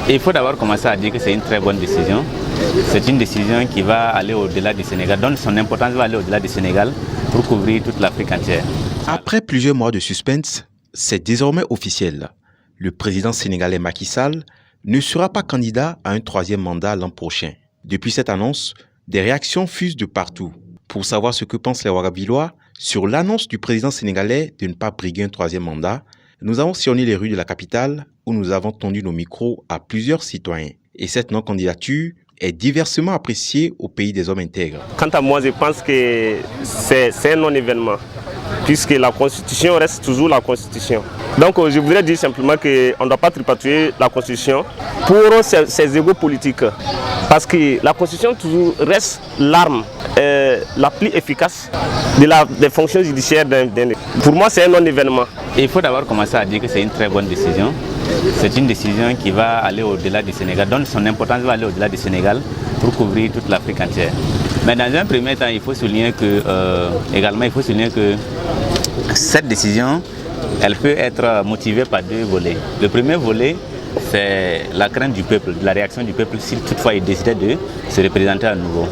Et il faut d'abord commencer à dire que c'est une très bonne décision. C'est une décision qui va aller au-delà du Sénégal, dont son importance va aller au-delà du Sénégal pour couvrir toute l'Afrique entière. Après plusieurs mois de suspense, c'est désormais officiel. Le président sénégalais Macky Sall ne sera pas candidat à un troisième mandat l'an prochain. Depuis cette annonce, des réactions fusent de partout. Pour savoir ce que pensent les Ouagabillois sur l'annonce du président sénégalais de ne pas briguer un troisième mandat, nous avons sillonné les rues de la capitale où nous avons tendu nos micros à plusieurs citoyens. Et cette non-candidature est diversement appréciée au pays des hommes intègres. Quant à moi, je pense que c'est un non-événement, puisque la Constitution reste toujours la Constitution. Donc je voudrais dire simplement qu'on ne doit pas tripatouiller la Constitution pour ses égos politiques. Parce que la Constitution toujours reste l'arme la plus efficace des fonctions judiciaires d'un État. Pour moi, c'est un non-événement. Et il faut d'abord commencer à dire que c'est une très bonne décision. C'est une décision qui va aller au-delà du Sénégal, dont son importance va aller au-delà du Sénégal pour couvrir toute l'Afrique entière. Mais dans un premier temps, il faut souligner que, cette décision, elle peut être motivée par deux volets. Le premier volet, c'est la crainte du peuple, de la réaction du peuple si toutefois il décidait de se représenter à nouveau.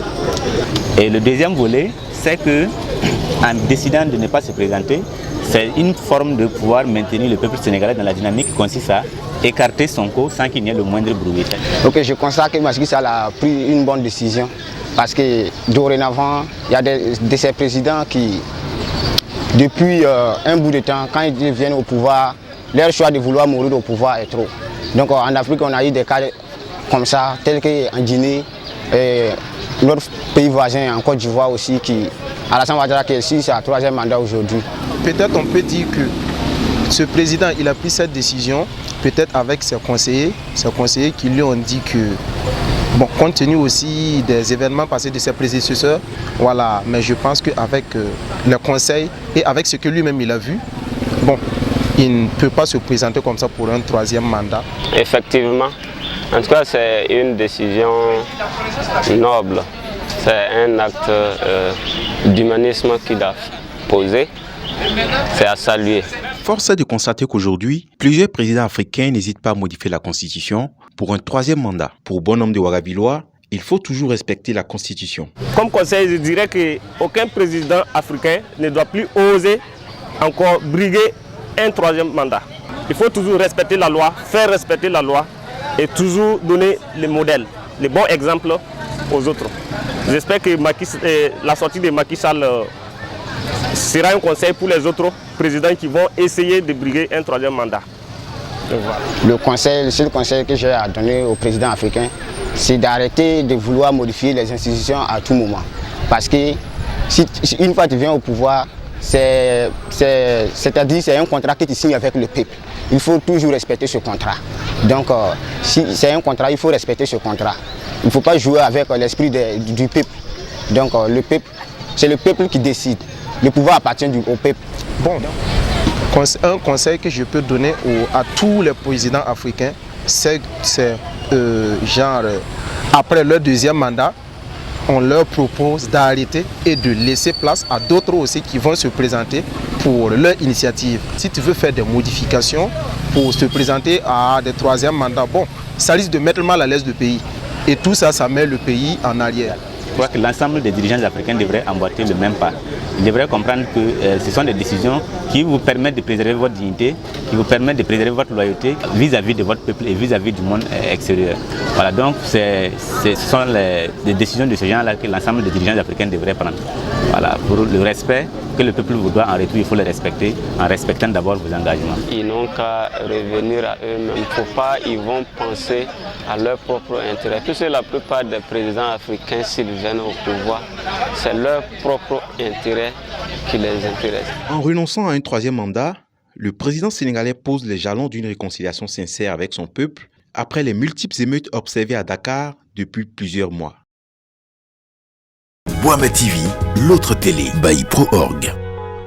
Et le deuxième volet, c'est que en décidant de ne pas se présenter, c'est une forme de pouvoir maintenir le peuple sénégalais dans la dynamique qui consiste à écarter son cou sans qu'il n'y ait le moindre bruit. Ok, je constate que Macky Sall a pris une bonne décision parce que dorénavant, il y a de ces présidents qui, depuis un bout de temps, quand ils viennent au pouvoir, leur choix de vouloir mourir au pouvoir est trop. Donc en Afrique, on a eu des cas comme ça, tels qu'en Guinée, et notre pays voisin, en Côte d'Ivoire aussi, qui, Alassane Ouattara, qui est ici, c'est un troisième mandat aujourd'hui. Peut-être on peut dire que ce président, il a pris cette décision, peut-être avec ses conseillers qui lui ont dit que, bon, compte tenu aussi des événements passés de ses prédécesseurs, voilà, mais je pense qu'avec le conseil et avec ce que lui-même il a vu, bon, il ne peut pas se présenter comme ça pour un troisième mandat. Effectivement. En tout cas, c'est une décision noble. C'est un acte d'humanisme qu'il a posé. C'est à saluer. Force est de constater qu'aujourd'hui, plusieurs présidents africains n'hésitent pas à modifier la Constitution pour un troisième mandat. Pour bon nombre de Ouagabillois, il faut toujours respecter la Constitution. Comme conseil, je dirais qu'aucun président africain ne doit plus oser encore briguer un troisième mandat. Il faut toujours respecter la loi, faire respecter la loi et toujours donner les modèles, les bons exemples aux autres. J'espère que la sortie de Macky Sall sera un conseil pour les autres présidents qui vont essayer de briguer un troisième mandat. Voilà. Le seul conseil que j'ai à donner aux présidents africains, c'est d'arrêter de vouloir modifier les institutions à tout moment. Parce que si une fois que tu viens au pouvoir, c'est-à-dire c'est un contrat que tu signes avec le peuple. Il faut toujours respecter ce contrat. Donc si c'est un contrat, il faut respecter ce contrat. Il ne faut pas jouer avec l'esprit du peuple. Donc le peuple, c'est le peuple qui décide. Le pouvoir appartient au peuple. Bon, un conseil que je peux donner à tous les présidents africains, c'est après leur deuxième mandat, on leur propose d'arrêter et de laisser place à d'autres aussi qui vont se présenter pour leur initiative. Si tu veux faire des modifications pour se présenter à des troisièmes mandats, bon, ça risque de mettre mal à l'aise le pays. Et tout ça, ça met le pays en arrière. Je crois que l'ensemble des dirigeants africains devraient emboîter le même pas. Ils devraient comprendre que ce sont des décisions qui vous permettent de préserver votre dignité, qui vous permettent de préserver votre loyauté vis-à-vis de votre peuple et vis-à-vis du monde extérieur. Voilà, donc ce sont les décisions de ce genre-là que l'ensemble des dirigeants africains devraient prendre. Voilà, pour le respect que le peuple vous doit en retour, il faut le respecter en respectant d'abord vos engagements. Ils n'ont qu'à revenir à eux-mêmes. Il ne faut pas, ils vont penser à leur propre intérêt. Puisque la plupart des présidents africains, s'ils viennent au pouvoir, c'est leur propre intérêt qui les intéresse. En renonçant à un troisième mandat, le président sénégalais pose les jalons d'une réconciliation sincère avec son peuple après les multiples émeutes observées à Dakar depuis plusieurs mois. Boama TV, l'autre télé by Pro Org.